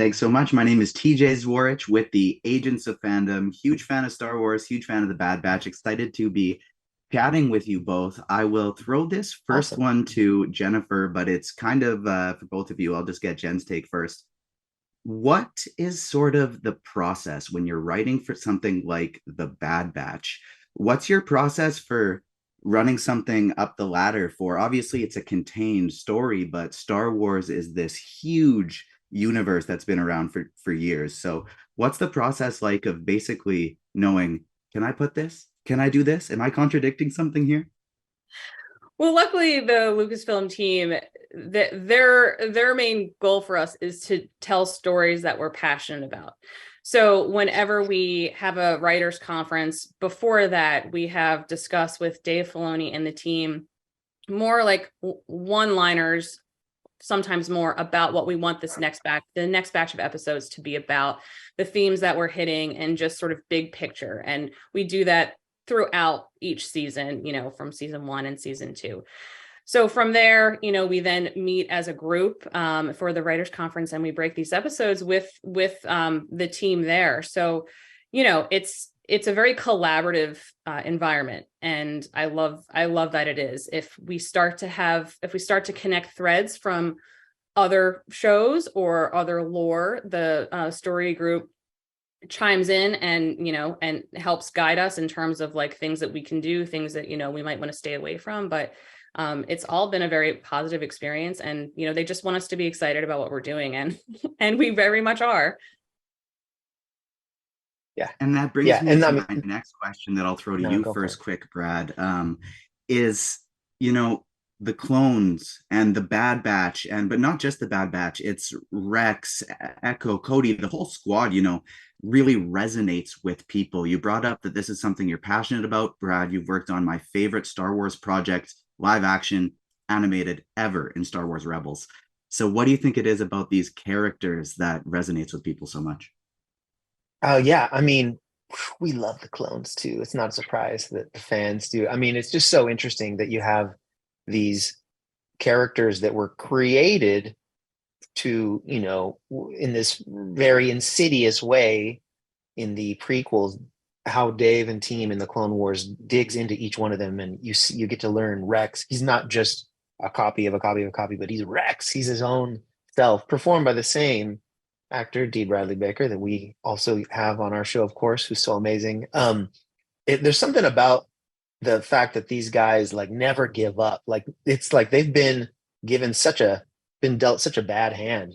Thanks so much. My name is TJ Zwarych with the Agents of Fandom. Huge fan of Star Wars, huge fan of the Bad Batch. Excited to be chatting with you both. I will throw this first Awesome. one to Jennifer, but it's kind of for both of you. I'll just get Jen's take first. What is sort of the process when you're writing for something like the Bad Batch? What's your process for running something up the ladder for? Obviously, it's a contained story, but Star Wars is this huge universe that's been around for years. So, what's the process like of basically knowing, can I put this? Can I do this? Am I contradicting something here? Well, luckily, the Lucasfilm team, their main goal for us is to tell stories that we're passionate about. So whenever we have a writers' conference, before that, we have discussed with Dave Filoni and the team more like one-liners, sometimes more about what we want the next batch of episodes to be about, the themes that we're hitting, and just sort of big picture. And we do that throughout each season, from season 1 and season 2. So from there, we then meet as a group for the writers conference, and we break these episodes with the team there. So, it's a very collaborative environment, and I love that it is. If we start to connect threads from other shows or other lore, the story group chimes in and helps guide us in terms of like things that we can do, things that we might want to stay away from. But it's all been a very positive experience, and they just want us to be excited about what we're doing, and and we very much are. Yeah. And that brings Yeah. me And I to mean, my next question that I'll throw to no, you go for first, it. quick, Brad. Is, you know, the clones and the Bad Batch, and but not just the Bad Batch, it's Rex, Echo, Cody, the whole squad, really resonates with people. You brought up that this is something you're passionate about. Brad, you've worked on my favorite Star Wars project, live action, animated ever in Star Wars Rebels. So what do you think it is about these characters that resonates with people so much? Oh, yeah. I mean, we love the clones too. It's not a surprise that the fans do. I mean, it's just so interesting that you have these characters that were created to, in this very insidious way in the prequels, how Dave and team in the Clone Wars digs into each one of them, and you get to learn Rex. He's not just a copy of a copy of a copy, but he's Rex. He's his own self, performed by the same actor, D. Bradley Baker, that we also have on our show, of course, who's so amazing. There's something about the fact that these guys like never give up. Like it's like they've given such a been dealt such a bad hand.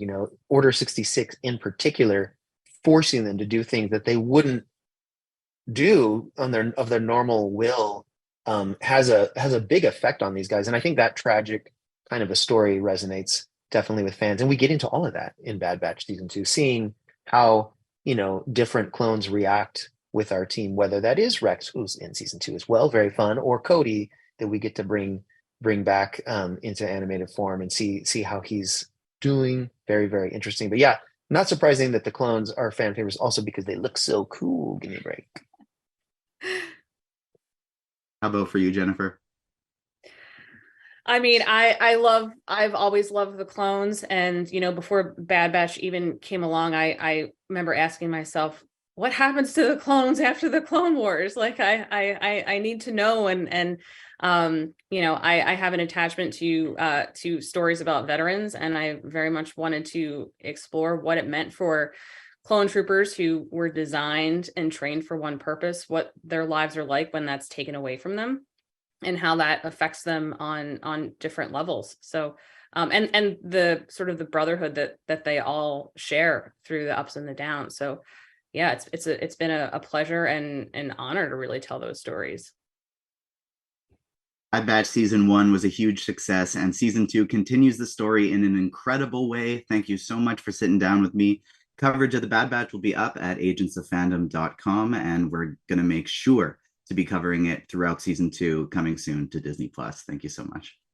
Order 66 in particular, forcing them to do things that they wouldn't do on their normal will, has a big effect on these guys. And I think that tragic kind of a story resonates definitely with fans. And we get into all of that in Bad Batch season 2, seeing how different clones react with our team, whether that is Rex, who's in season 2 as well, very fun, or Cody, that we get to bring back into animated form and see how he's doing. Very, very interesting. But yeah, not surprising that the clones are fan favorites also because they look so cool. Give me a break. How about for you, Jennifer? I mean, I've always loved the clones, and before Bad Batch even came along, I remember asking myself, what happens to the clones after the Clone Wars? Like I need to know, and I have an attachment to stories about veterans, and I very much wanted to explore what it meant for clone troopers who were designed and trained for one purpose, what their lives are like when that's taken away from them, and how that affects them on different levels. So and the sort of the brotherhood that they all share through the ups and the downs. So yeah, it's been a pleasure and an honor to really tell those stories. Bad Batch season one was a huge success, and season two continues the story in an incredible way. Thank you so much for sitting down with me. Coverage of the Bad Batch will be up at agentsoffandom.com, and we're going to make sure to be covering it throughout season two, coming soon to Disney Plus. Thank you so much.